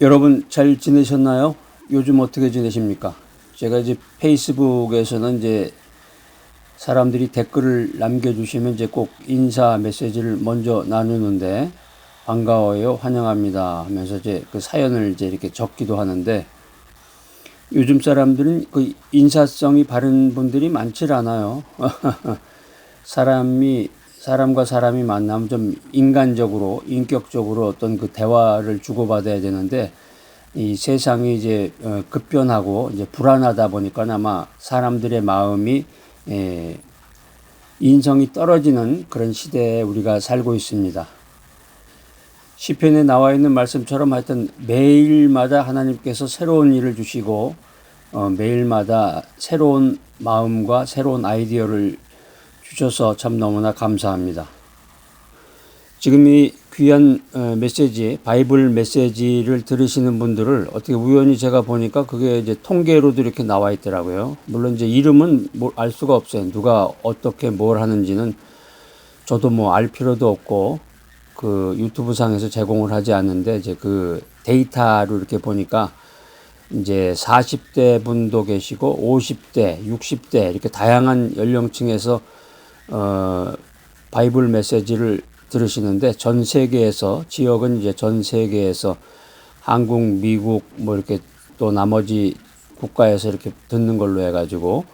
여러분 잘 지내셨나요? 요즘 어떻게 지내십니까? 제가 이제 페이스북에서는 이제 사람들이 댓글을 남겨주시면 이제 꼭 인사 메시지를 먼저 나누는데 반가워요, 환영합니다 하면서 이제 그 사연을 이제 이렇게 적기도 하는데 요즘 사람들은 그 인사성이 바른 분들이 많질 않아요. 사람과 사람이 만나면 좀 인간적으로, 인격적으로 어떤 그 대화를 주고받아야 되는데, 이 세상이 이제 급변하고 이제 불안하다 보니까 아마 사람들의 마음이 인성이 떨어지는 그런 시대에 우리가 살고 있습니다. 시편에 나와 있는 말씀처럼 하여튼 매일마다 하나님께서 새로운 일을 주시고 매일마다 새로운 마음과 새로운 아이디어를 주셔서 참 너무나 감사합니다. 지금 이 귀한 메시지, 바이블 메시지를 들으시는 분들을 어떻게 우연히 제가 보니까 그게 이제 통계로도 이렇게 나와 있더라고요. 물론 이제 이름은 알 수가 없어요. 누가 어떻게 뭘 하는지는 저도 뭐 알 필요도 없고 그 유튜브 상에서 제공을 하지 않는데 이제 그 데이터로 이렇게 보니까 이제 40대 분도 계시고 50대, 60대 이렇게 다양한 연령층에서 바이블 메시지를 들으시는데 전 세계에서 지역은 이제 전 세계에서 한국, 미국 뭐 이렇게 또 나머지 국가에서 이렇게 듣는 걸로 해가지고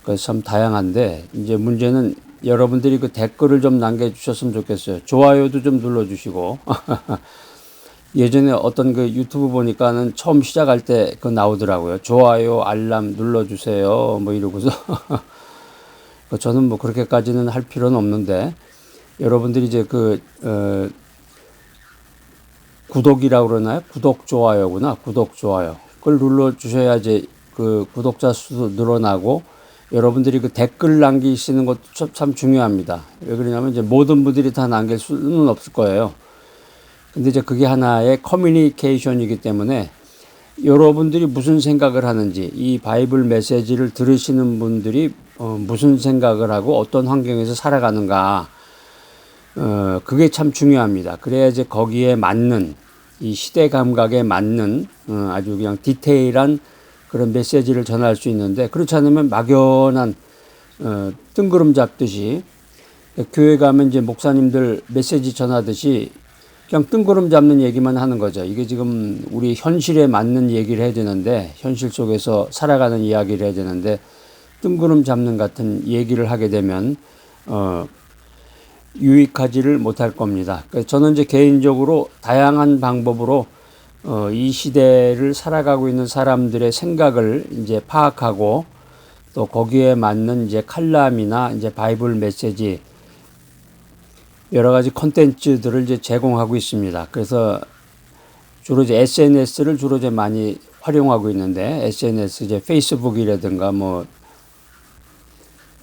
그래서 참 다양한데 이제 문제는 여러분들이 그 댓글을 좀 남겨주셨으면 좋겠어요. 좋아요도 좀 눌러주시고 예전에 어떤 그 유튜브 보니까는 처음 시작할 때 그 나오더라고요. 좋아요, 알람 눌러주세요. 뭐 이러고서 저는 뭐 그렇게까지는 할 필요는 없는데 여러분들이 이제 구독이라고 그러나요? 구독 좋아요구나. 구독 좋아요. 그걸 눌러주셔야 이제 그 구독자 수도 늘어나고 여러분들이 그 댓글 남기시는 것도 참 중요합니다. 왜 그러냐면 이제 모든 분들이 다 남길 수는 없을 거예요. 근데 이제 그게 하나의 커뮤니케이션이기 때문에 여러분들이 무슨 생각을 하는지 이 바이블 메시지를 들으시는 분들이 무슨 생각을 하고 어떤 환경에서 살아가는가 그게 참 중요합니다. 그래야 이제 거기에 맞는 이 시대 감각에 맞는 아주 그냥 디테일한 그런 메시지를 전할 수 있는데 그렇지 않으면 막연한 뜬구름 잡듯이 교회 가면 이제 목사님들 메시지 전하듯이 그냥 뜬구름 잡는 얘기만 하는 거죠. 이게 지금 우리 현실에 맞는 얘기를 해야 되는데 현실 속에서 살아가는 이야기를 해야 되는데 뜬구름 잡는 같은 얘기를 하게 되면 유익하지를 못할 겁니다. 저는 이제 개인적으로 다양한 방법으로 이 시대를 살아가고 있는 사람들의 생각을 이제 파악하고 또 거기에 맞는 이제 칼럼이나 이제 바이블 메시지 여러 가지 콘텐츠들을 이제 제공하고 있습니다. 그래서 주로 이제 SNS를 주로 이제 많이 활용하고 있는데 SNS 이제 페이스북이라든가 뭐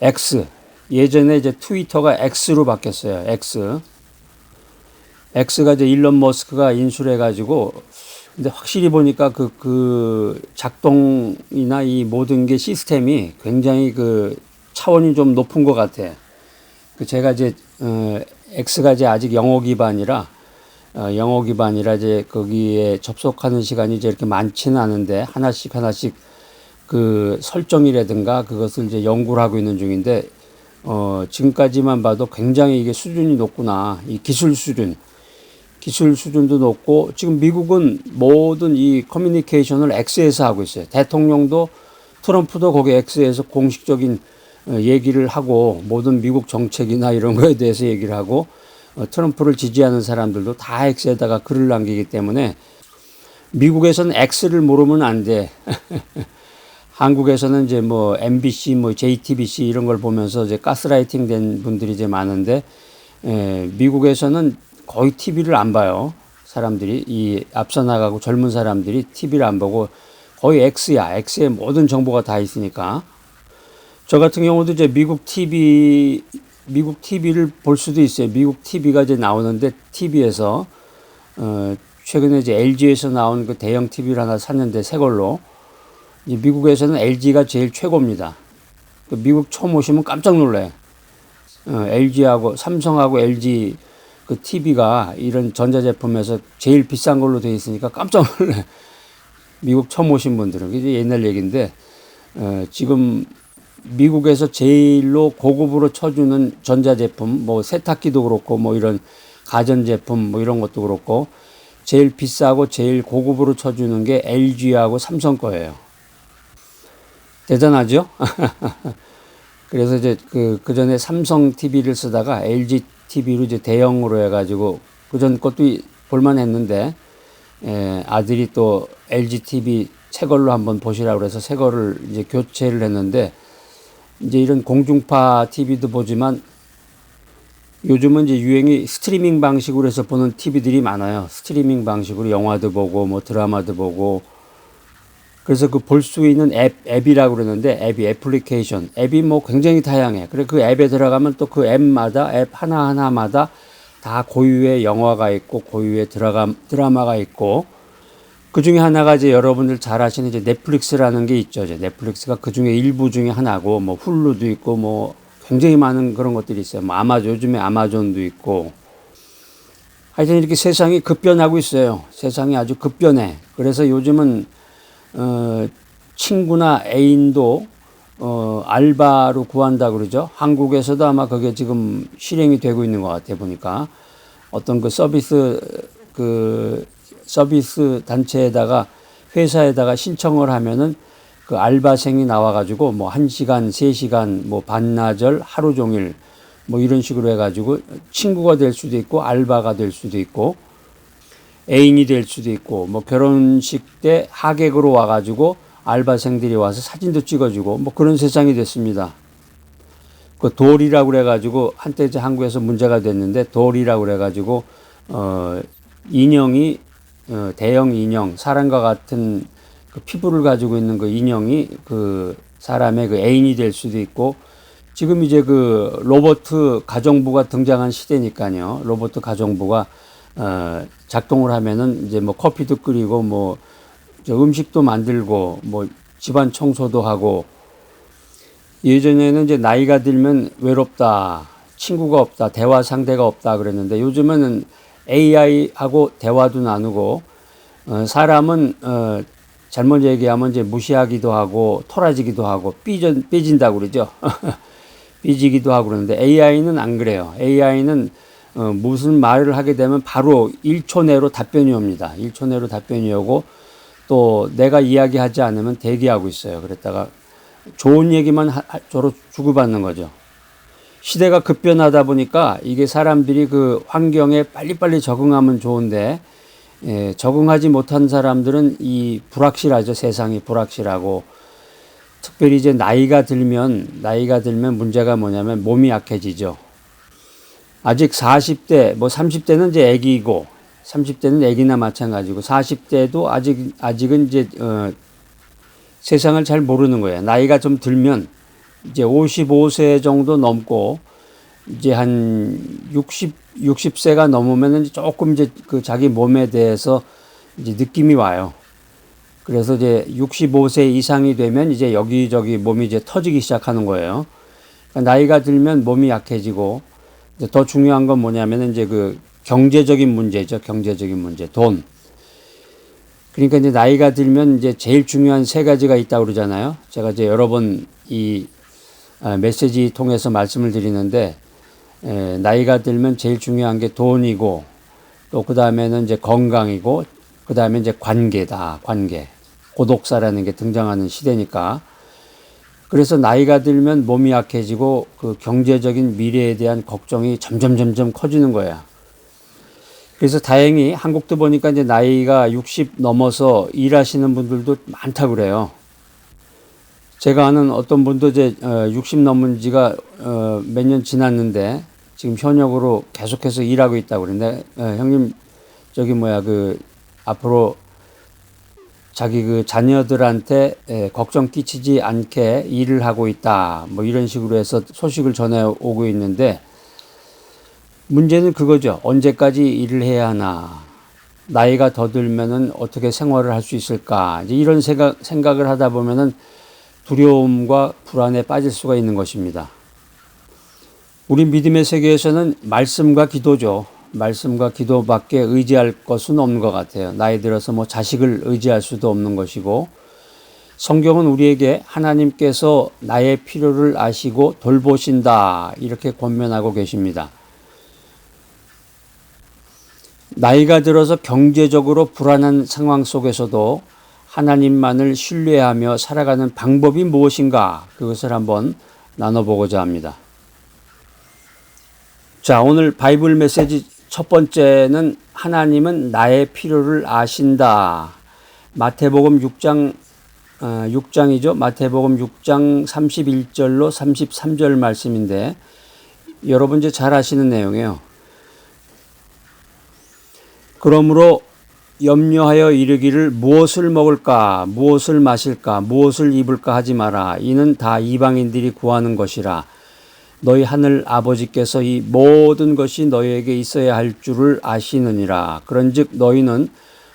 X 예전에 이제 트위터가 X로 바뀌었어요. X가 이제 일론 머스크가 인수를 해가지고 근데 확실히 보니까 그 작동이나 이 모든 게 시스템이 굉장히 그 차원이 좀 높은 것 같아. 제가 이제 X가 이제 아직 영어 기반이라 이제 거기에 접속하는 시간이 이제 이렇게 많지는 않은데 하나씩 그 설정이라든가 그것을 이제 연구를 하고 있는 중인데 지금까지만 봐도 굉장히 이게 수준이 높구나. 이 기술 수준도 높고 지금 미국은 모든 이 커뮤니케이션을 X에서 하고 있어요. 대통령도 트럼프도 거기 X에서 공식적인 얘기를 하고 모든 미국 정책이나 이런 거에 대해서 얘기를 하고 트럼프를 지지하는 사람들도 다 X에다가 글을 남기기 때문에 미국에서는 X를 모르면 안 돼. 한국에서는 이제 뭐 MBC, 뭐 JTBC 이런 걸 보면서 이제 가스라이팅 된 분들이 이제 많은데 미국에서는 거의 TV를 안 봐요. 사람들이 이 앞서 나가고 젊은 사람들이 TV를 안 보고 거의 X야. X에 모든 정보가 다 있으니까. 저 같은 경우도 이제 미국 TV를 볼 수도 있어요. 미국 TV가 이제 나오는데 TV에서 최근에 이제 LG에서 나온 그 대형 TV를 하나 샀는데 새 걸로 이제 미국에서는 LG가 제일 최고입니다. 미국 처음 오시면 깜짝 놀래. LG하고 삼성하고 LG 그 그 TV가 이런 전자제품에서 제일 비싼 걸로 돼 있으니까 깜짝 놀래. 미국 처음 오신 분들은. 이게 옛날 얘기인데, 지금 미국에서 제일로 고급으로 쳐주는 전자제품, 뭐 세탁기도 그렇고, 뭐 이런 가전제품, 뭐 이런 것도 그렇고, 제일 비싸고 제일 고급으로 쳐주는 게 LG하고 삼성 거예요. 대단하죠? 그래서 이제 그 전에 삼성 TV를 쓰다가 LG TV로 이제 대형으로 해가지고, 그 전 것도 볼만 했는데, 아들이 또 LG TV 새 걸로 한번 보시라고 그래서 새 거를 이제 교체를 했는데, 이제 이런 공중파 TV도 보지만 요즘은 이제 유행이 스트리밍 방식으로 해서 보는 TV들이 많아요. 스트리밍 방식으로 영화도 보고 뭐 드라마도 보고. 그래서 그 볼 수 있는 앱이라고 그러는데, 앱이 애플리케이션, 앱이 뭐 굉장히 다양해. 그래 그 앱에 들어가면 또 그 앱마다, 앱 하나하나마다 다 고유의 영화가 있고 고유의 드라마가 있고, 그 중에 하나가 이제 여러분들 잘 아시는 이제 넷플릭스라는 게 있죠. 이제 넷플릭스가 그 중에 일부 중에 하나고, 뭐 훌루도 있고 뭐 굉장히 많은 그런 것들이 있어요. 뭐 요즘에 아마존도 있고. 하여튼 이렇게 세상이 급변하고 있어요. 세상이 아주 급변해. 그래서 요즘은 친구나 애인도 알바로 구한다고 그러죠. 한국에서도 아마 그게 지금 실행이 되고 있는 것 같아 보니까. 어떤 그 서비스 단체에다가, 회사에다가 신청을 하면은 그 알바생이 나와가지고 뭐 1시간, 3시간, 뭐 반나절, 하루 종일 뭐 이런 식으로 해가지고 친구가 될 수도 있고, 알바가 될 수도 있고, 애인이 될 수도 있고, 뭐 결혼식 때 하객으로 와가지고 알바생들이 와서 사진도 찍어주고, 뭐 그런 세상이 됐습니다. 그 돌이라고 그래가지고 한때 이제 한국에서 문제가 됐는데, 돌이라고 그래가지고 인형이 대형 인형, 사람과 같은 그 피부를 가지고 있는 그 인형이 그 사람의 그 애인이 될 수도 있고, 지금 이제 그 로봇 가정부가 등장한 시대니까요. 로봇 가정부가 작동을 하면은 이제 뭐 커피도 끓이고 뭐 음식도 만들고 뭐 집안 청소도 하고. 예전에는 이제 나이가 들면 외롭다, 친구가 없다, 대화 상대가 없다 그랬는데, 요즘에는 AI하고 대화도 나누고, 사람은 잘못 얘기하면 이제 무시하기도 하고 토라지기도 하고 삐진다고 그러죠. 삐지기도 하고 그러는데, AI는 안 그래요. AI는 무슨 말을 하게 되면 바로 1초 내로 답변이 옵니다. 1초 내로 답변이 오고, 또 내가 이야기하지 않으면 대기하고 있어요. 그랬다가 좋은 얘기만 서로 주고받는 거죠. 시대가 급변하다 보니까 이게 사람들이 그 환경에 빨리빨리 적응하면 좋은데, 적응하지 못한 사람들은 이 불확실하죠. 세상이 불확실하고, 특별히 이제 나이가 들면 문제가 뭐냐면 몸이 약해지죠. 아직 40대, 뭐 30대는 이제 애기고, 30대는 애기나 마찬가지고, 40대도 아직은 이제 세상을 잘 모르는 거예요. 나이가 좀 들면 이제 55세 정도 넘고, 이제 한 60세가 넘으면은 조금 이제 그 자기 몸에 대해서 이제 느낌이 와요. 그래서 이제 65세 이상이 되면 이제 여기저기 몸이 이제 터지기 시작하는 거예요. 그러니까 나이가 들면 몸이 약해지고, 이제 더 중요한 건 뭐냐면은 이제 그 경제적인 문제죠. 경제적인 문제, 돈. 그러니까 이제 나이가 들면 이제 제일 중요한 세 가지가 있다고 그러잖아요. 제가 이제 여러 번 이 메시지 통해서 말씀을 드리는데, 나이가 들면 제일 중요한 게 돈이고, 또 그 다음에는 이제 건강이고, 그 다음에 이제 관계다. 관계. 고독사라는 게 등장하는 시대니까. 그래서 나이가 들면 몸이 약해지고 그 경제적인 미래에 대한 걱정이 점점 커지는 거야. 그래서 다행히 한국도 보니까 이제 나이가 60 넘어서 일하시는 분들도 많다고 그래요. 제가 아는 어떤 분도 이제 60 넘은 지가 몇 년 지났는데 지금 현역으로 계속해서 일하고 있다고 그러는데, 형님 앞으로 자기 그 자녀들한테 걱정 끼치지 않게 일을 하고 있다, 뭐 이런 식으로 해서 소식을 전해 오고 있는데, 문제는 그거죠. 언제까지 일을 해야 하나, 나이가 더 들면은 어떻게 생활을 할 수 있을까, 이제 이런 생각을 하다 보면은 두려움과 불안에 빠질 수가 있는 것입니다. 우리 믿음의 세계에서는 말씀과 기도죠. 말씀과 기도밖에 의지할 것은 없는 것 같아요. 나이 들어서 뭐 자식을 의지할 수도 없는 것이고, 성경은 우리에게 하나님께서 나의 필요를 아시고 돌보신다 이렇게 권면하고 계십니다. 나이가 들어서 경제적으로 불안한 상황 속에서도 하나님만을 신뢰하며 살아가는 방법이 무엇인가, 그것을 한번 나눠보고자 합니다. 자, 오늘 바이블 메시지 첫 번째는 하나님은 나의 필요를 아신다. 마태복음 6장이죠. 마태복음 6장 31절로 33절 말씀인데, 여러분 이제 잘 아시는 내용이에요. 그러므로 염려하여 이르기를 무엇을 먹을까, 무엇을 마실까, 무엇을 입을까 하지 마라. 이는 다 이방인들이 구하는 것이라. 너희 하늘 아버지께서 이 모든 것이 너희에게 있어야 할 줄을 아시느니라. 그런즉 너희는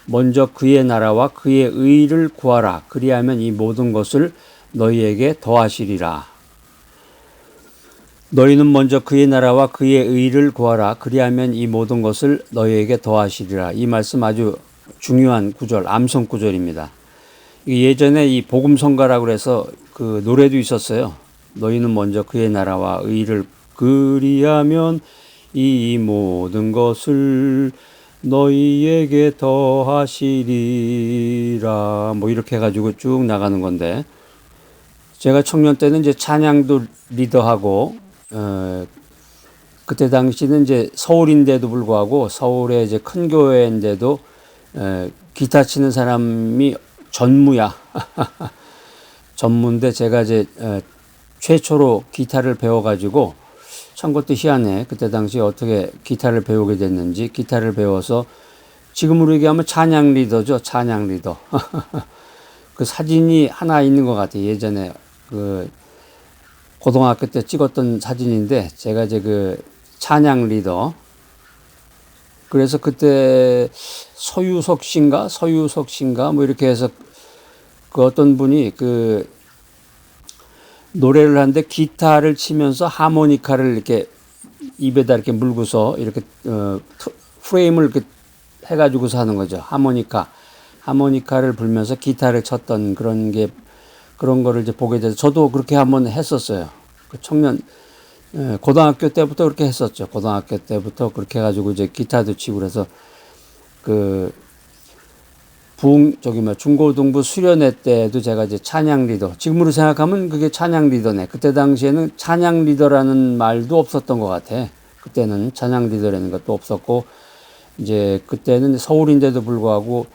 먼저 그의 나라와 그의 의를 구하라. 그리하면 이 모든 것을 너희에게 더하시리라. 너희는 먼저 그의 나라와 그의 의를 구하라. 그리하면 이 모든 것을 너희에게 더하시리라. 이 말씀 아주 중요한 구절, 암송 구절입니다. 예전에 이 복음성가라고 해서 그 노래도 있었어요. 너희는 먼저 그의 나라와 의를 그리하면 이 모든 것을 너희에게 더하시리라. 뭐 이렇게 해가지고 쭉 나가는 건데, 제가 청년 때는 이제 찬양도 리더하고, 그때 당시는 이제 서울인데도 불구하고 서울의 이제 큰 교회인데도 기타 치는 사람이 전무야. 전무인데 제가 이제 최초로 기타를 배워가지고, 참 그것도 희한해. 그때 당시 어떻게 기타를 배우게 됐는지, 기타를 배워서 지금으로 얘기하면 찬양 리더죠. 찬양 리더. 그 사진이 하나 있는 것 같아요. 예전에 그 고등학교 때 찍었던 사진인데, 제가 이제 그 찬양 리더. 그래서 그때 서유석 씨인가 뭐 이렇게 해서 그 어떤 분이 그 노래를 하는데 기타를 치면서 하모니카를 이렇게 입에다 이렇게 물고서 이렇게 프레임을 이렇게 해가지고서 하는 거죠. 하모니카를 불면서 기타를 쳤던 그런 거를 이제 보게 돼서 저도 그렇게 한번 했었어요. 그 청년 고등학교 때부터 그렇게 했었죠. 고등학교 때부터 그렇게 해가지고 이제 기타도 치고 그래서 그 중고등부 수련회 때도 제가 이제 찬양 리더, 지금으로 생각하면 그게 찬양 리더네. 그때 당시에는 찬양 리더라는 말도 없었던 것 같아. 그때는 찬양 리더라는 것도 없었고, 이제 그때는 서울인데도 불구하고,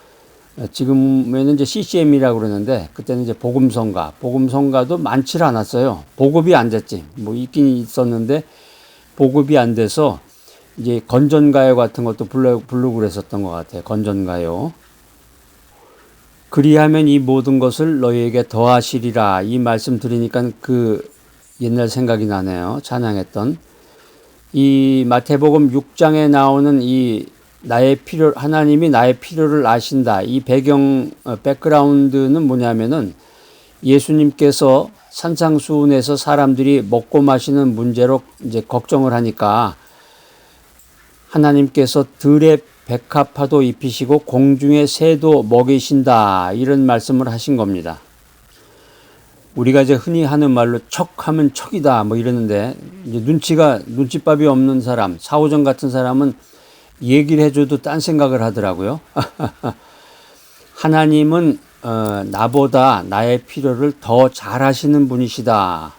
지금에는 이제 CCM이라고 그러는데, 그때는 이제 복음성가도 많지 않았어요. 보급이 안 됐지. 뭐 있긴 있었는데, 보급이 안 돼서, 이제 건전가요 같은 것도 부르고 그랬었던 것 같아요. 건전가요. 그리하면 이 모든 것을 너희에게 더하시리라. 이 말씀 들으니까 그 옛날 생각이 나네요. 찬양했던. 이 마태복음 6장에 나오는 이 하나님이 나의 필요를 아신다. 이 백그라운드는 뭐냐면은 예수님께서 산상수훈에서 사람들이 먹고 마시는 문제로 이제 걱정을 하니까 하나님께서 들의 백합화도 입히시고 공중의 새도 먹이신다. 이런 말씀을 하신 겁니다. 우리가 이제 흔히 하는 말로 척하면 척이다 뭐 이러는데, 이제 눈치밥이 없는 사람, 사오정 같은 사람은 얘기를 해줘도 딴 생각을 하더라고요. 하나님은 나보다 나의 필요를 더 잘하시는 분이시다.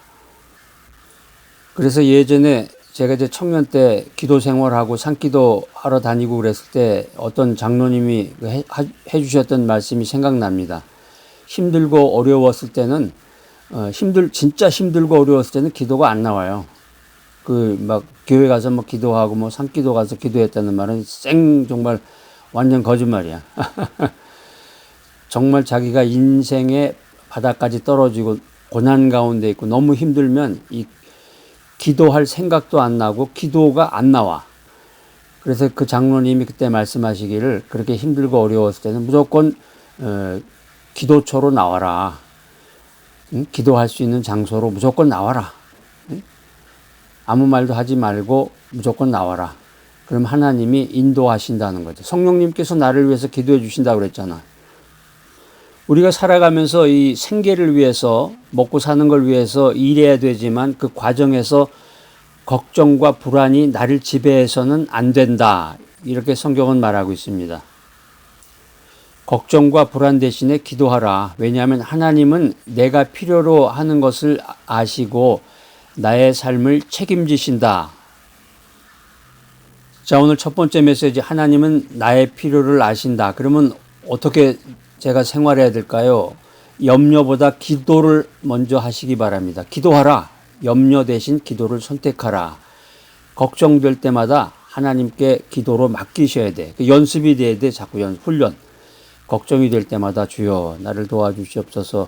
그래서 예전에 제가 이제 청년 때 기도 생활하고 산기도 하러 다니고 그랬을 때 어떤 장로님이 해주셨던 말씀이 생각납니다. 힘들고 어려웠을 때는 진짜 힘들고 어려웠을 때는 기도가 안 나와요. 막 교회 가서 뭐 기도하고 뭐 산기도 가서 기도했다는 말은 정말 완전 거짓말이야. 정말 자기가 인생의 바닥까지 떨어지고 고난 가운데 있고 너무 힘들면 기도할 생각도 안 나고 기도가 안 나와. 그래서 그 장로님이 그때 말씀하시기를, 그렇게 힘들고 어려웠을 때는 무조건 기도처로 나와라. 응? 기도할 수 있는 장소로 무조건 나와라. 응? 아무 말도 하지 말고 무조건 나와라. 그럼 하나님이 인도하신다는 거죠. 성령님께서 나를 위해서 기도해 주신다고 그랬잖아. 우리가 살아가면서 이 생계를 위해서 먹고 사는 걸 위해서 일해야 되지만 그 과정에서 걱정과 불안이 나를 지배해서는 안 된다. 이렇게 성경은 말하고 있습니다. 걱정과 불안 대신에 기도하라. 왜냐하면 하나님은 내가 필요로 하는 것을 아시고 나의 삶을 책임지신다. 자, 오늘 첫 번째 메시지, 하나님은 나의 필요를 아신다. 그러면 어떻게 제가 생활해야 될까요? 염려보다 기도를 먼저 하시기 바랍니다. 기도하라. 염려 대신 기도를 선택하라. 걱정될 때마다 하나님께 기도로 맡기셔야 돼. 연습이 돼야 돼. 자꾸 훈련. 걱정이 될 때마다 주여 나를 도와주시옵소서,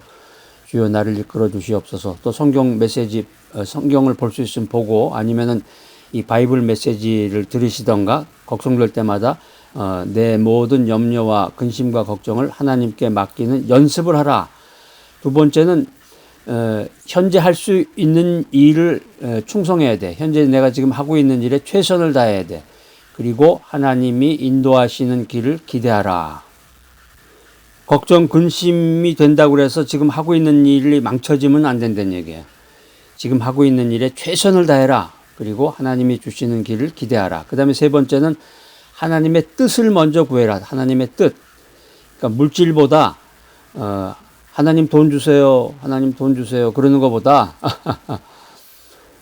주여 나를 이끌어 주시옵소서. 또 성경 메시지, 성경을 볼 수 있으면 보고, 아니면은 이 바이블 메시지를 들으시던가, 걱정될 때마다 내 모든 염려와 근심과 걱정을 하나님께 맡기는 연습을 하라. 두 번째는 현재 할 수 있는 일을 충성해야 돼. 현재 내가 지금 하고 있는 일에 최선을 다해야 돼. 그리고 하나님이 인도하시는 길을 기대하라. 걱정, 근심이 된다고 해서 지금 하고 있는 일이 망쳐지면 안 된다는 얘기예요. 지금 하고 있는 일에 최선을 다해라. 그리고 하나님이 주시는 길을 기대하라. 그 다음에 세 번째는 하나님의 뜻을 먼저 구해라. 하나님의 뜻. 그러니까 물질보다 하나님 돈 주세요. 하나님 돈 주세요. 그러는 것보다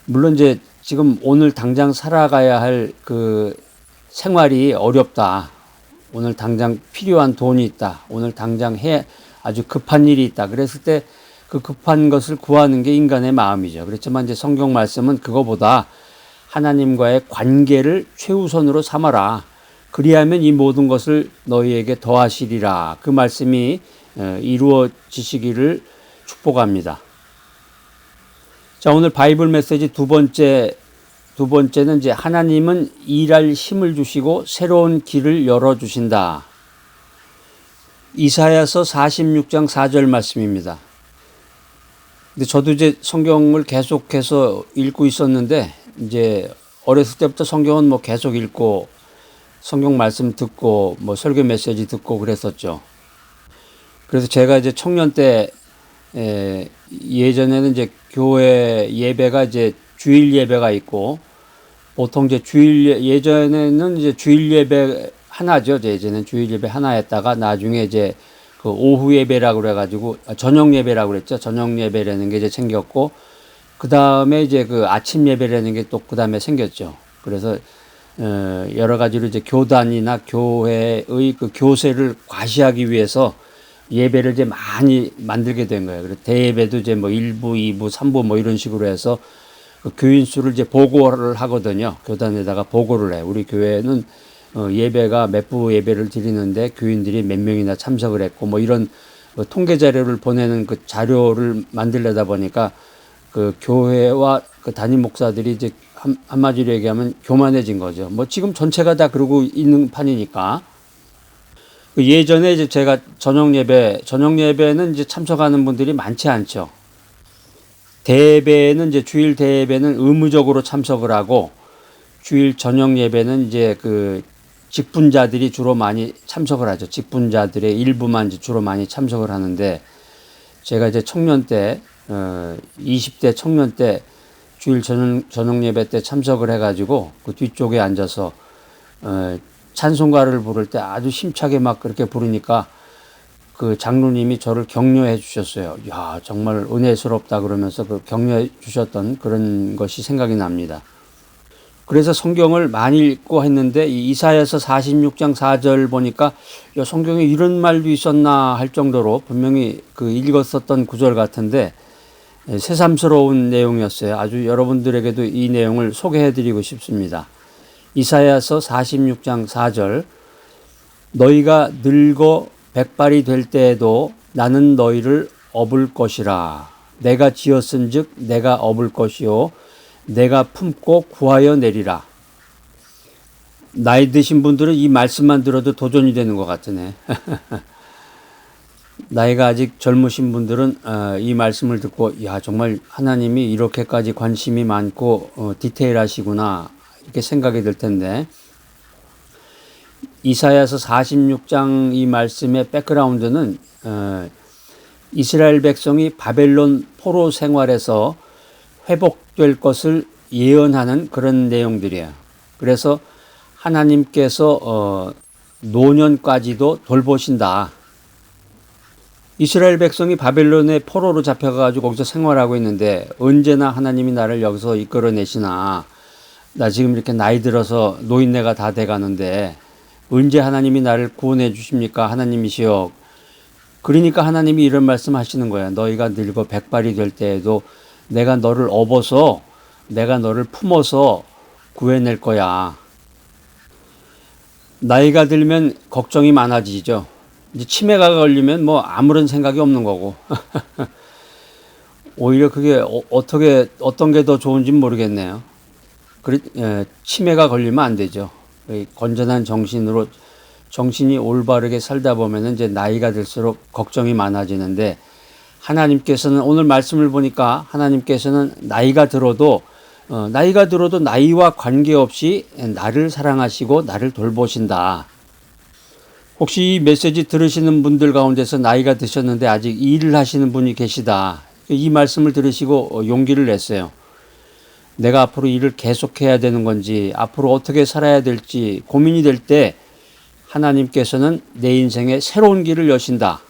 물론 이제 지금 오늘 당장 살아가야 할 그 생활이 어렵다. 오늘 당장 필요한 돈이 있다. 오늘 당장 아주 급한 일이 있다. 그랬을 때 그 급한 것을 구하는 게 인간의 마음이죠. 그렇지만 이제 성경 말씀은 그거보다 하나님과의 관계를 최우선으로 삼아라. 그리하면 이 모든 것을 너희에게 더하시리라. 그 말씀이 이루어지시기를 축복합니다. 자, 오늘 바이블 메시지 두 번째는 이제 하나님은 일할 힘을 주시고 새로운 길을 열어주신다. 이사야서 46장 4절 말씀입니다. 근데 저도 이제 성경을 계속해서 읽고 있었는데, 이제 어렸을 때부터 성경은 뭐 계속 읽고 성경 말씀 듣고 뭐 설교 메시지 듣고 그랬었죠. 그래서 제가 이제 청년 때 예전에는 이제 교회 예배가 이제 주일 예배가 있고, 보통 이제 예전에는 이제 주일 예배 하나죠. 예전에는 주일 예배 하나였다가 나중에 이제 그 오후 예배라고 그래가지고 저녁 예배라고 그랬죠. 저녁 예배라는 게 이제 생겼고, 그 다음에 이제 그 아침 예배라는 게 또 그 다음에 생겼죠. 그래서 여러 가지로 이제 교단이나 교회의 그 교세를 과시하기 위해서 예배를 이제 많이 만들게 된 거예요. 그래서 대예배도 이제 뭐 1부, 2부, 3부 뭐 이런 식으로 해서 그 교인 수를 이제 보고를 하거든요. 교단에다가 보고를 해. 우리 교회는 예배가 몇 부 예배를 드리는데 교인들이 몇 명이나 참석을 했고 뭐 이런 통계 자료를 보내는 그 자료를 만들려다 보니까 그 교회와 그 담임 목사들이 이제 한마디로 얘기하면 교만해진 거죠. 뭐 지금 전체가 다 그러고 있는 판이니까. 예전에 이제 제가 저녁 예배는 이제 참석하는 분들이 많지 않죠. 대예배는 이제 주일 대예배는 의무적으로 참석을 하고, 주일 저녁 예배는 이제 그 직분자들이 주로 많이 참석을 하죠. 직분자들의 일부만 이제 주로 많이 참석을 하는데, 제가 이제 청년 때 20대 청년 때 주일 저녁 예배 때 참석을 해가지고 그 뒤쪽에 앉아서 찬송가를 부를 때 아주 힘차게 막 그렇게 부르니까 그 장로님이 저를 격려해 주셨어요. 야, 정말 은혜스럽다 그러면서 그 격려해 주셨던 그런 것이 생각이 납니다. 그래서 성경을 많이 읽고 했는데 이 이사야서 46장 4절 보니까 야, 성경에 이런 말도 있었나 할 정도로 분명히 그 읽었었던 구절 같은데 새삼스러운 내용이었어요. 아주 여러분들에게도 이 내용을 소개해 드리고 싶습니다. 이사야서 46장 4절, 너희가 늙어 백발이 될 때에도 나는 너희를 업을 것이라. 내가 지었은즉 내가 업을 것이요 내가 품고 구하여 내리라. 나이 드신 분들은 이 말씀만 들어도 도전이 되는 것 같으네. 나이가 아직 젊으신 분들은 이 말씀을 듣고 야, 정말 하나님이 이렇게까지 관심이 많고 디테일하시구나 이렇게 생각이 들 텐데, 이사야서 46장 이 말씀의 백그라운드는 이스라엘 백성이 바벨론 포로 생활에서 회복될 것을 예언하는 그런 내용들이에요. 그래서 하나님께서 노년까지도 돌보신다. 이스라엘 백성이 바벨론의 포로로 잡혀가지고 거기서 생활하고 있는데 언제나 하나님이 나를 여기서 이끌어내시나, 나 지금 이렇게 나이 들어서 노인네가 다 돼가는데 언제 하나님이 나를 구원해 주십니까? 하나님이시여. 그러니까 하나님이 이런 말씀 하시는 거야. 너희가 늙어 백발이 될 때에도 내가 너를 업어서, 내가 너를 품어서 구해낼 거야. 나이가 들면 걱정이 많아지죠. 이제 치매가 걸리면 뭐 아무런 생각이 없는 거고. 오히려 그게 어떤 게 더 좋은지 모르겠네요. 치매가 걸리면 안 되죠. 건전한 정신으로, 정신이 올바르게 살다 보면은 이제 나이가 들수록 걱정이 많아지는데, 하나님께서는 오늘 말씀을 보니까 하나님께서는 나이가 들어도 나이와 관계없이 나를 사랑하시고 나를 돌보신다. 혹시 이 메시지 들으시는 분들 가운데서 나이가 드셨는데 아직 일을 하시는 분이 계시다. 이 말씀을 들으시고 용기를 냈어요. 내가 앞으로 일을 계속해야 되는 건지, 앞으로 어떻게 살아야 될지 고민이 될 때 하나님께서는 내 인생에 새로운 길을 여신다.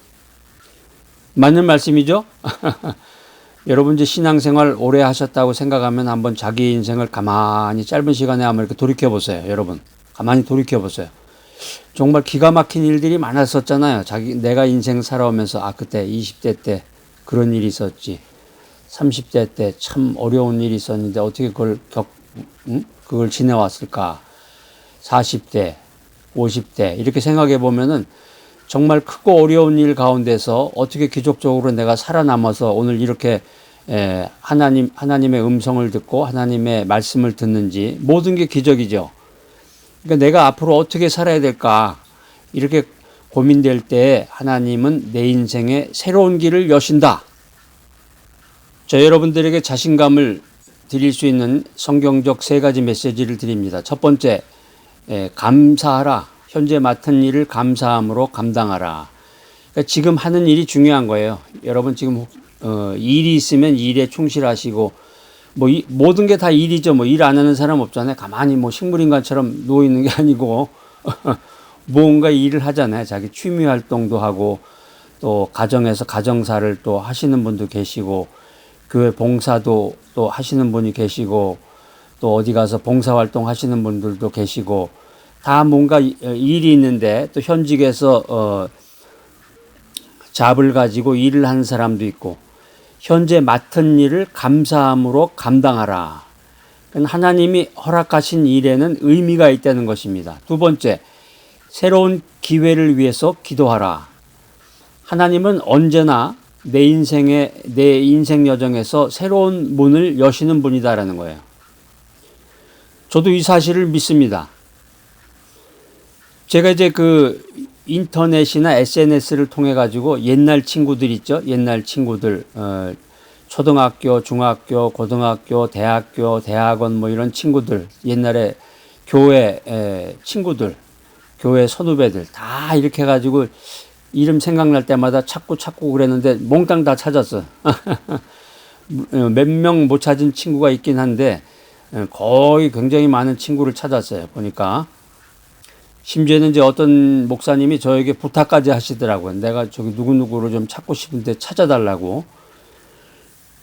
맞는 말씀이죠? 여러분 이제 신앙생활 오래 하셨다고 생각하면 한번 자기 인생을 가만히 짧은 시간에 한번 이렇게 돌이켜 보세요. 여러분 가만히 돌이켜 보세요. 정말 기가 막힌 일들이 많았었잖아요. 내가 인생 살아오면서 그때 20대 때 그런 일이 있었지. 30대 때 참 어려운 일이 있었는데 어떻게 그걸 지내왔을까. 40대, 50대 이렇게 생각해 보면은 정말 크고 어려운 일 가운데서 어떻게 기적적으로 내가 살아남아서 오늘 이렇게 하나님의 음성을 듣고 하나님의 말씀을 듣는지, 모든 게 기적이죠. 그러니까 내가 앞으로 어떻게 살아야 될까 이렇게 고민될 때 하나님은 내 인생에 새로운 길을 여신다. 저 여러분들에게 자신감을 드릴 수 있는 성경적 3가지 메시지를 드립니다. 첫 번째, 감사하라. 현재 맡은 일을 감사함으로 감당하라. 그러니까 지금 하는 일이 중요한 거예요. 여러분 지금 일이 있으면 일에 충실하시고, 모든 게 다 일이죠. 일 안 하는 사람 없잖아요. 가만히 식물인간처럼 누워 있는 게 아니고 뭔가 일을 하잖아요. 자기 취미 활동도 하고, 또 가정에서 가정사를 또 하시는 분도 계시고, 교회 봉사도 또 하시는 분이 계시고, 또 어디 가서 봉사활동 하시는 분들도 계시고, 다 뭔가 일이 있는데 또 현직에서 잡을 가지고 일을 하는 사람도 있고, 현재 맡은 일을 감사함으로 감당하라. 하나님이 허락하신 일에는 의미가 있다는 것입니다. 두 번째, 새로운 기회를 위해서 기도하라. 하나님은 언제나 내 인생 여정에서 새로운 문을 여시는 분이다라는 거예요. 저도 이 사실을 믿습니다. 제가 이제 인터넷이나 SNS를 통해 가지고 옛날 친구들 있죠. 옛날 친구들, 초등학교, 중학교, 고등학교, 대학교, 대학원 이런 친구들, 옛날에 교회 친구들, 교회 선후배들 다 이렇게 해 가지고 이름 생각날 때마다 찾고 그랬는데 몽땅 다 찾았어. 몇 명 못 찾은 친구가 있긴 한데 거의 굉장히 많은 친구를 찾았어요. 보니까. 심지어는 이제 어떤 목사님이 저에게 부탁까지 하시더라고요. 내가 저기 누구누구를 좀 찾고 싶은데 찾아달라고.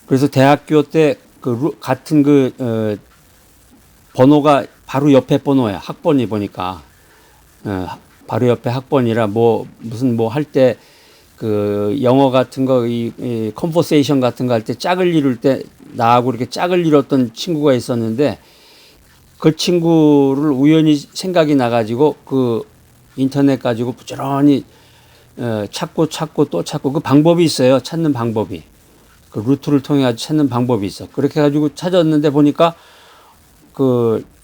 그래서 대학교 때 같은 번호가 바로 옆에 번호야. 학번이 보니까. 바로 옆에 학번이라 무슨 할 때 영어 같은 거, 이 컨버세이션 같은 거 할 때 짝을 이룰 때 나하고 이렇게 짝을 이뤘던 친구가 있었는데, 그 친구를 우연히 생각이 나가지고 인터넷 가지고 부지런히 찾고 또 찾고, 그 방법이 있어요. 찾는 방법이. 그 루트를 통해 가지고 찾는 방법이 있어. 그렇게 가지고 찾았는데 보니까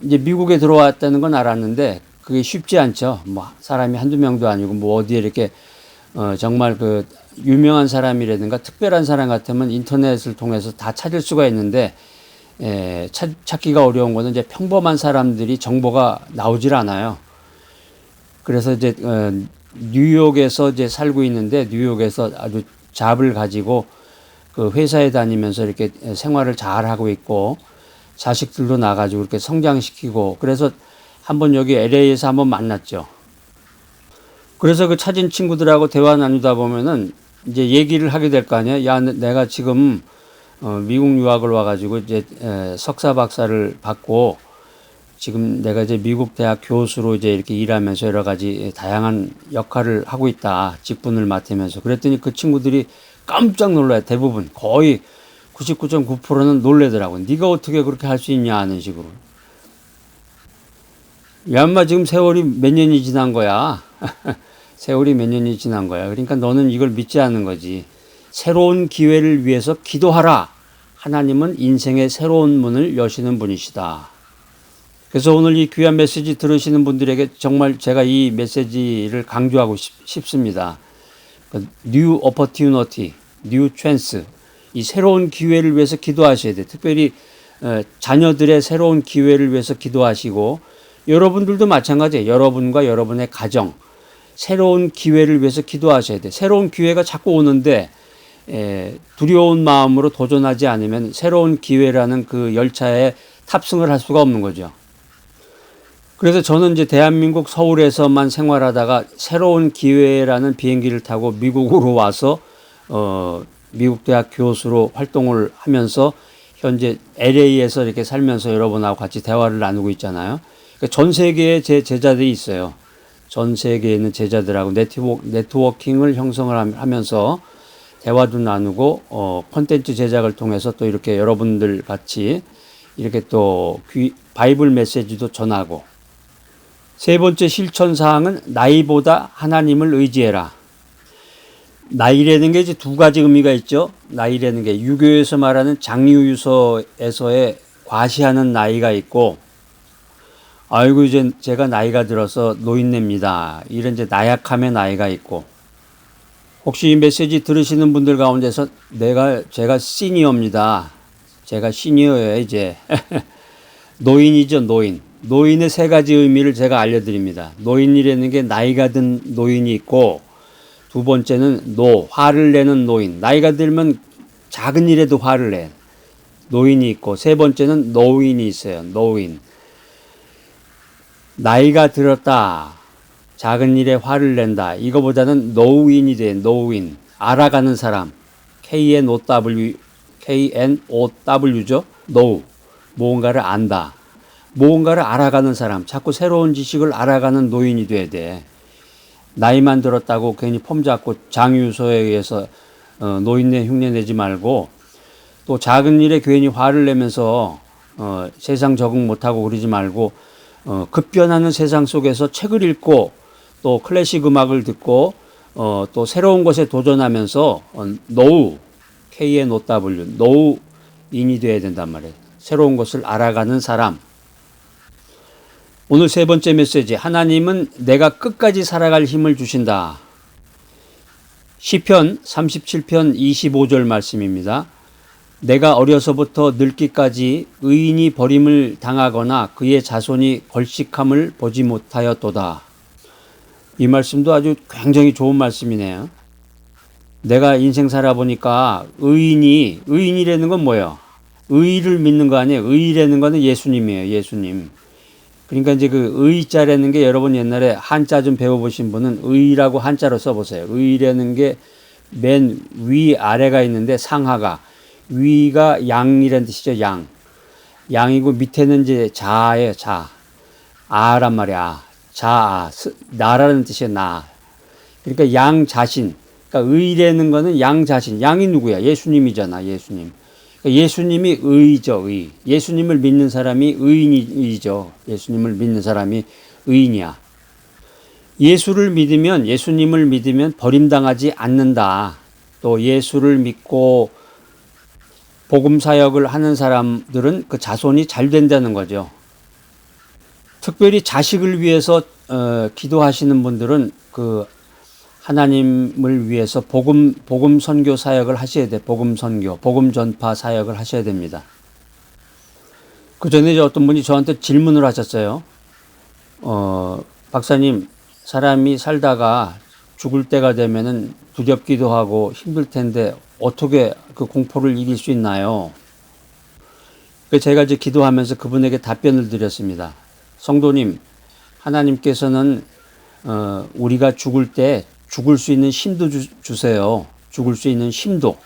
이제 미국에 들어왔다는 건 알았는데 그게 쉽지 않죠. 사람이 한두 명도 아니고 어디에 이렇게 정말 유명한 사람이라든가 특별한 사람 같으면 인터넷을 통해서 다 찾을 수가 있는데, 찾기가 어려운 거는 이제 평범한 사람들이 정보가 나오질 않아요. 그래서 이제 뉴욕에서 이제 살고 있는데 뉴욕에서 아주 잡을 가지고 그 회사에 다니면서 이렇게 생활을 잘 하고 있고 자식들도 나가지고 이렇게 성장시키고 그래서 한번 여기 LA에서 한번 만났죠. 그래서 그 찾은 친구들하고 대화 나누다 보면은 이제 얘기를 하게 될 거 아니에요. 야, 내가 지금 미국 유학을 와가지고 이제 석사 박사를 받고 지금 내가 이제 미국 대학 교수로 이제 이렇게 일하면서 여러 가지 다양한 역할을 하고 있다. 직분을 맡으면서. 그랬더니 그 친구들이 깜짝 놀라요. 대부분 거의 99.9%는 놀래더라고요. 네가 어떻게 그렇게 할 수 있냐 하는 식으로. 야, 인마 지금 세월이 몇 년이 지난 거야. 세월이 몇 년이 지난 거야. 그러니까 너는 이걸 믿지 않는 거지. 새로운 기회를 위해서 기도하라. 하나님은 인생의 새로운 문을 여시는 분이시다. 그래서 오늘 이 귀한 메시지 들으시는 분들에게 정말 제가 이 메시지를 강조하고 싶습니다. New opportunity, new chance. 이 새로운 기회를 위해서 기도하셔야 돼요. 특별히 자녀들의 새로운 기회를 위해서 기도하시고 여러분들도 마찬가지예요. 여러분과 여러분의 가정. 새로운 기회를 위해서 기도하셔야 돼요. 새로운 기회가 자꾸 오는데 두려운 마음으로 도전하지 않으면 새로운 기회라는 그 열차에 탑승을 할 수가 없는 거죠. 그래서 저는 이제 대한민국 서울에서만 생활하다가 새로운 기회라는 비행기를 타고 미국으로 와서 미국 대학 교수로 활동을 하면서 현재 LA에서 이렇게 살면서 여러분하고 같이 대화를 나누고 있잖아요. 그러니까 전 세계에 제 제자들이 있어요. 전 세계에 있는 제자들하고 네트워킹을 형성을 하면서 대화도 나누고 콘텐츠 제작을 통해서 또 이렇게 여러분들 같이 이렇게 또 바이블 메시지도 전하고 세 번째 실천 사항은 나이보다 하나님을 의지해라. 나이라는 게 이제 두 가지 의미가 있죠. 나이라는 게 유교에서 말하는 장유유서에서의 과시하는 나이가 있고 아이고 이제 제가 나이가 들어서 노인네입니다. 이런 이제 나약함의 나이가 있고 혹시 이 메시지 들으시는 분들 가운데서 제가 시니어입니다. 제가 시니어예요 이제. 노인이죠 노인. 노인의 세 가지 의미를 제가 알려드립니다. 노인이라는 게 나이가 든 노인이 있고 두 번째는 화를 내는 노인. 나이가 들면 작은 일에도 화를 내. 노인이 있고 세 번째는 노인이 있어요. 노인. 나이가 들었다. 작은 일에 화를 낸다. 이거보다는 노인이 돼. 노인. 알아가는 사람. KNOW죠. know. 무언가를 안다. 무언가를 알아가는 사람. 자꾸 새로운 지식을 알아가는 노인이 돼야 돼. 나이만 들었다고 괜히 폼 잡고 장유서에 의해서 노인네 흉내 내지 말고 또 작은 일에 괜히 화를 내면서 세상 적응 못하고 그러지 말고 급변하는 세상 속에서 책을 읽고 또 클래식 음악을 듣고 또 새로운 것에 도전하면서 know인이 돼야 된단 말이에요. 새로운 것을 알아가는 사람. 오늘 세 번째 메시지, 하나님은 내가 끝까지 살아갈 힘을 주신다. 시편 37편 25절 말씀입니다. 내가 어려서부터 늙기까지 의인이 버림을 당하거나 그의 자손이 걸식함을 보지 못하였도다. 이 말씀도 아주 굉장히 좋은 말씀이네요. 내가 인생 살아보니까 의인이라는 건 뭐예요? 의를 믿는 거 아니에요. 의라는 거는 예수님이에요. 예수님. 그러니까 이제 그 의자라는 게 여러분 옛날에 한자 좀 배워보신 분은 의라고 한자로 써보세요. 의라는 게 맨 위 아래가 있는데 상하가 위가 양이라는 뜻이죠. 양. 양이고 밑에는 이제 자예요. 자. 아란 말이야. 자. 나라는 뜻이에요. 나. 그러니까 양 자신. 그러니까 의라는 거는 양 자신. 양이 누구야? 예수님이잖아. 예수님. 그러니까 예수님이 의죠. 의. 예수님을 믿는 사람이 의인이죠. 예수님을 믿는 사람이 의인이야. 예수님을 믿으면 버림당하지 않는다. 또 예수를 믿고 복음 사역을 하는 사람들은 그 자손이 잘 된다는 거죠. 특별히 자식을 위해서 기도하시는 분들은 그 하나님을 위해서 복음 선교 사역을 하셔야 돼. 복음 선교, 복음 전파 사역을 하셔야 됩니다. 그 전에 어떤 분이 저한테 질문을 하셨어요. 박사님, 사람이 살다가 죽을 때가 되면은 두렵기도 하고 힘들 텐데 어떻게 그 공포를 이길 수 있나요? 제가 이제 기도하면서 그분에게 답변을 드렸습니다. 성도님, 하나님께서는 우리가 죽을 때 죽을 수 있는 힘도 주세요. 죽을 수 있는 힘도.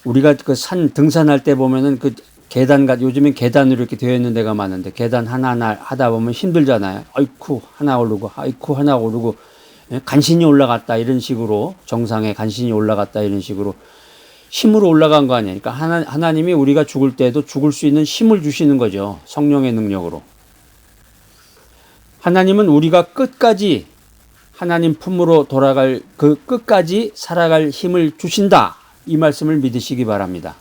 우리가 그 산 등산할 때 보면은 그 요즘엔 계단으로 이렇게 되어 있는 데가 많은데 계단 하나하나 하다 보면 힘들잖아요. 아이쿠 하나 오르고 아이쿠 하나 오르고 간신히 올라갔다 이런 식으로 정상에 간신히 올라갔다 이런 식으로 힘으로 올라간 거 아니에요. 그러니까 하나님이 우리가 죽을 때도 죽을 수 있는 힘을 주시는 거죠. 성령의 능력으로. 하나님은 우리가 끝까지 하나님 품으로 돌아갈 그 끝까지 살아갈 힘을 주신다. 이 말씀을 믿으시기 바랍니다.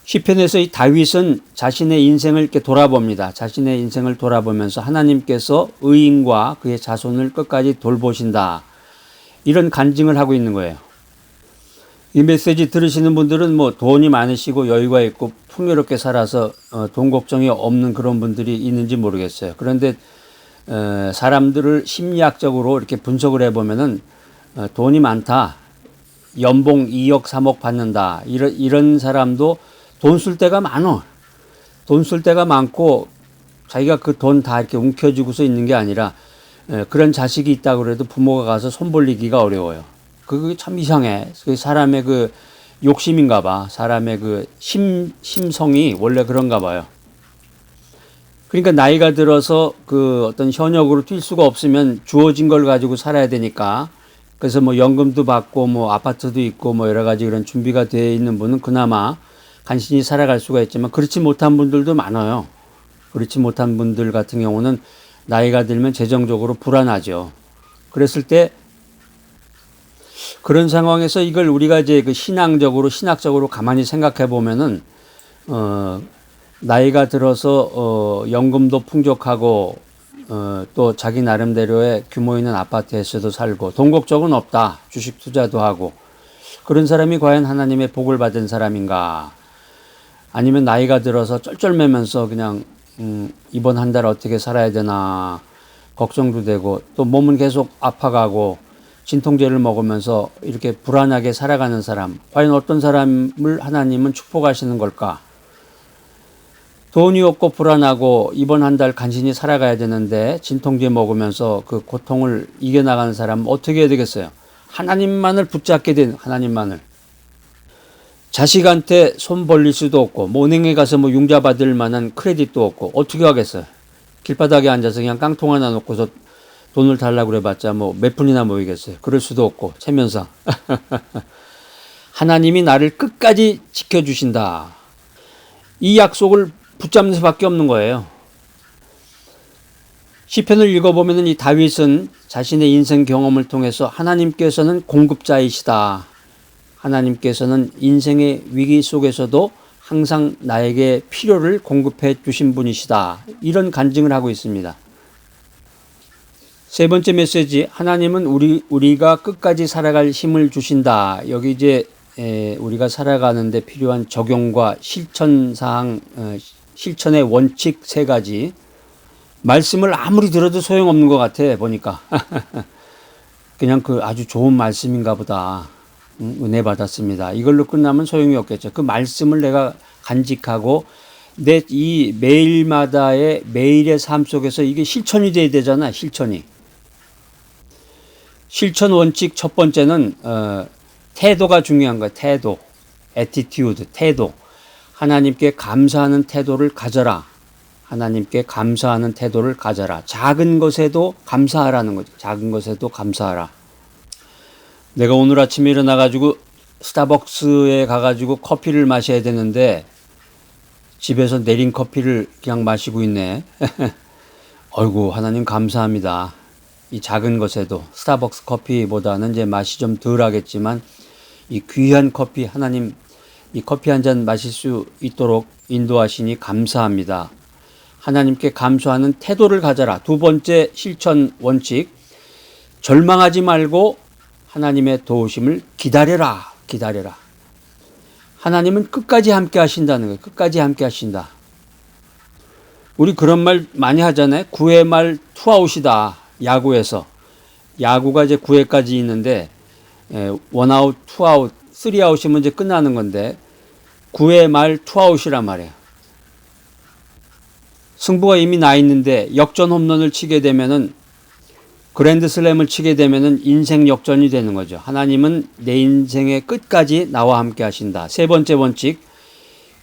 시편에서 이 다윗은 자신의 인생을 이렇게 돌아봅니다. 자신의 인생을 돌아보면서 하나님께서 의인과 그의 자손을 끝까지 돌보신다. 이런 간증을 하고 있는 거예요. 이 메시지 들으시는 분들은 뭐 돈이 많으시고 여유가 있고 풍요롭게 살아서 돈 걱정이 없는 그런 분들이 있는지 모르겠어요. 그런데 사람들을 심리학적으로 이렇게 분석을 해보면은 돈이 많다. 연봉 2억 3억 받는다. 이런 사람도 돈 쓸 때가 많어. 돈 쓸 때가 많고 자기가 그 돈 다 이렇게 움켜쥐고서 있는 게 아니라 그런 자식이 있다고 그래도 부모가 가서 손 벌리기가 어려워요. 그게 참 이상해. 사람의 그 욕심인가 봐. 사람의 그 심성이 원래 그런가 봐요. 그러니까 나이가 들어서 그 어떤 현역으로 뛸 수가 없으면 주어진 걸 가지고 살아야 되니까 그래서 뭐 연금도 받고 뭐 아파트도 있고 뭐 여러 가지 그런 준비가 되어 있는 분은 그나마 간신히 살아갈 수가 있지만 그렇지 못한 분들도 많아요. 그렇지 못한 분들 같은 경우는 나이가 들면 재정적으로 불안하죠. 그랬을 때 그런 상황에서 이걸 우리가 이제 그 신학적으로 가만히 생각해 보면은 나이가 들어서 연금도 풍족하고 또 자기 나름대로의 규모 있는 아파트에서도 살고 돈 걱정은 없다. 주식 투자도 하고 그런 사람이 과연 하나님의 복을 받은 사람인가? 아니면 나이가 들어서 쩔쩔매면서 그냥 이번 한 달 어떻게 살아야 되나 걱정도 되고 또 몸은 계속 아파가고 진통제를 먹으면서 이렇게 불안하게 살아가는 사람, 과연 어떤 사람을 하나님은 축복하시는 걸까? 돈이 없고 불안하고 이번 한 달 간신히 살아가야 되는데 진통제 먹으면서 그 고통을 이겨나가는 사람은 어떻게 해야 되겠어요? 하나님만을 붙잡게 된 하나님만을. 자식한테 손 벌릴 수도 없고 뭐 은행에 가서 뭐 융자 받을 만한 크레딧도 없고 어떻게 하겠어요? 길바닥에 앉아서 그냥 깡통 하나 놓고서 돈을 달라고 그래봤자 뭐 몇 푼이나 모이겠어요. 그럴 수도 없고 체면상. 하나님이 나를 끝까지 지켜주신다. 이 약속을 붙잡는 수밖에 없는 거예요. 시편을 읽어보면 이 다윗은 자신의 인생 경험을 통해서 하나님께서는 공급자이시다. 하나님께서는 인생의 위기 속에서도 항상 나에게 필요를 공급해 주신 분이시다. 이런 간증을 하고 있습니다. 세 번째 메시지, 하나님은 우리가 끝까지 살아갈 힘을 주신다. 여기 이제 우리가 살아가는데 필요한 적용과 실천사항, 실천의 원칙 세 가지. 말씀을 아무리 들어도 소용없는 것 같아 보니까. 그냥 그 아주 좋은 말씀인가 보다. 은혜 받았습니다. 이걸로 끝나면 소용이 없겠죠. 그 말씀을 내가 간직하고 내 이 매일마다의 매일의 삶 속에서 이게 실천이 돼야 되잖아. 실천 원칙 첫 번째는 태도가 중요한 거야. 태도, attitude, 태도. 하나님께 감사하는 태도를 가져라. 하나님께 감사하는 태도를 가져라. 작은 것에도 감사하라는 거죠. 작은 것에도 감사하라. 내가 오늘 아침에 일어나가지고 스타벅스에 가가지고 커피를 마셔야 되는데 집에서 내린 커피를 그냥 마시고 있네. 아이고 하나님 감사합니다. 이 작은 것에도 스타벅스 커피보다는 이제 맛이 좀 덜 하겠지만 이 귀한 커피 하나님 이 커피 한 잔 마실 수 있도록 인도하시니 감사합니다. 하나님께 감사하는 태도를 가져라. 두 번째 실천 원칙, 절망하지 말고 하나님의 도우심을 기다려라. 하나님은 끝까지 함께 하신다는 거예요. 끝까지 함께 하신다. 우리 그런 말 많이 하잖아요. 9회 말 투아웃이다. 야구에서. 야구가 이제 9회까지 있는데, 원아웃, 투아웃, 쓰리아웃이면 이제 끝나는 건데, 9회 말 투아웃이란 말이에요. 승부가 이미 나 있는데 역전 홈런을 치게 되면은, 그랜드슬램을 치게 되면은 인생 역전이 되는 거죠. 하나님은 내 인생의 끝까지 나와 함께 하신다. 세 번째 원칙,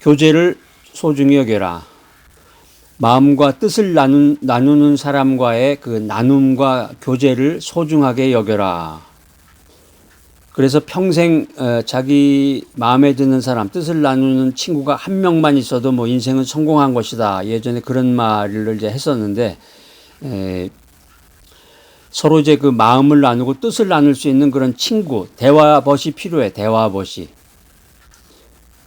교제를 소중히 여겨라. 마음과 뜻을 나누는 사람과의 그 나눔과 교제를 소중하게 여겨라. 그래서 평생 자기 마음에 드는 사람, 뜻을 나누는 친구가 한 명만 있어도 뭐 인생은 성공한 것이다. 예전에 그런 말을 이제 했었는데, 서로 이제 그 마음을 나누고 뜻을 나눌 수 있는 그런 친구, 대화벗이 필요해. 대화벗이.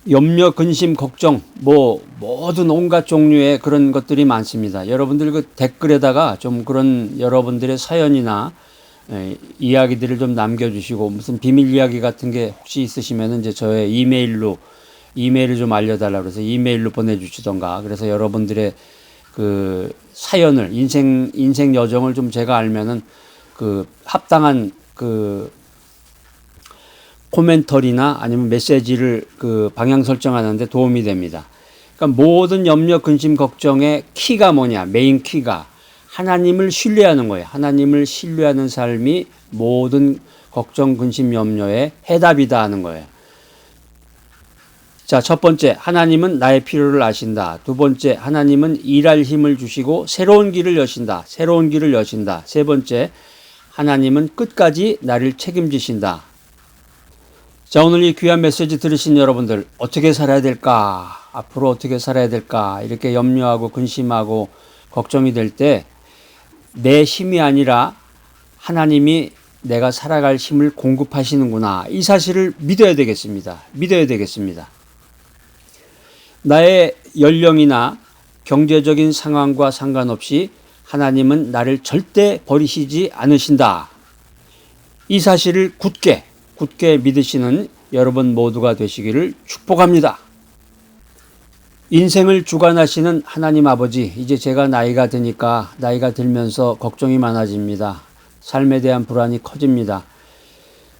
염려, 근심, 걱정, 뭐 모든 온갖 종류의 그런 것들이 많습니다. 여러분들 그 댓글에다가 좀 그런 여러분들의 사연이나 이야기들을 좀 남겨주시고, 무슨 비밀 이야기 같은 게 혹시 있으시면 이제 저의 이메일을 좀 알려달라고 그래서 이메일로 보내주시던가. 그래서 여러분들의 그 사연을, 인생 여정을 좀 제가 알면은 그 합당한 그 코멘터리나 아니면 메시지를 그 방향 설정하는데 도움이 됩니다. 그러니까 모든 염려, 근심, 걱정의 키가 뭐냐? 메인 키가 하나님을 신뢰하는 거예요. 하나님을 신뢰하는 삶이 모든 걱정, 근심, 염려의 해답이다 하는 거예요. 자, 첫 번째, 하나님은 나의 필요를 아신다. 두 번째, 하나님은 일할 힘을 주시고 새로운 길을 여신다. 새로운 길을 여신다. 세 번째, 하나님은 끝까지 나를 책임지신다. 자, 오늘 이 귀한 메시지 들으신 여러분들, 어떻게 살아야 될까? 앞으로 어떻게 살아야 될까? 이렇게 염려하고 근심하고 걱정이 될 때 내 힘이 아니라 하나님이 내가 살아갈 힘을 공급하시는구나. 이 사실을 믿어야 되겠습니다. 믿어야 되겠습니다. 나의 연령이나 경제적인 상황과 상관없이 하나님은 나를 절대 버리시지 않으신다. 이 사실을 굳게 믿으시는 여러분 모두가 되시기를 축복합니다. 인생을 주관하시는 하나님 아버지, 이제 제가 나이가 들면서 걱정이 많아집니다. 삶에 대한 불안이 커집니다.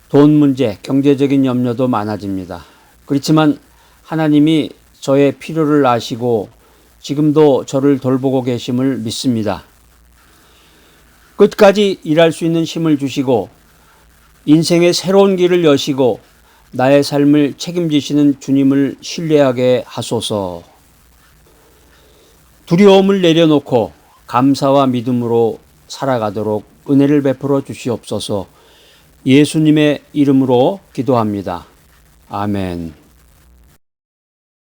돈 문제, 경제적인 염려도 많아집니다. 그렇지만 하나님이 저의 필요를 아시고 지금도 저를 돌보고 계심을 믿습니다. 끝까지 일할 수 있는 힘을 주시고 인생의 새로운 길을 여시고 나의 삶을 책임지시는 주님을 신뢰하게 하소서. 두려움을 내려놓고 감사와 믿음으로 살아가도록 은혜를 베풀어 주시옵소서. 예수님의 이름으로 기도합니다. 아멘.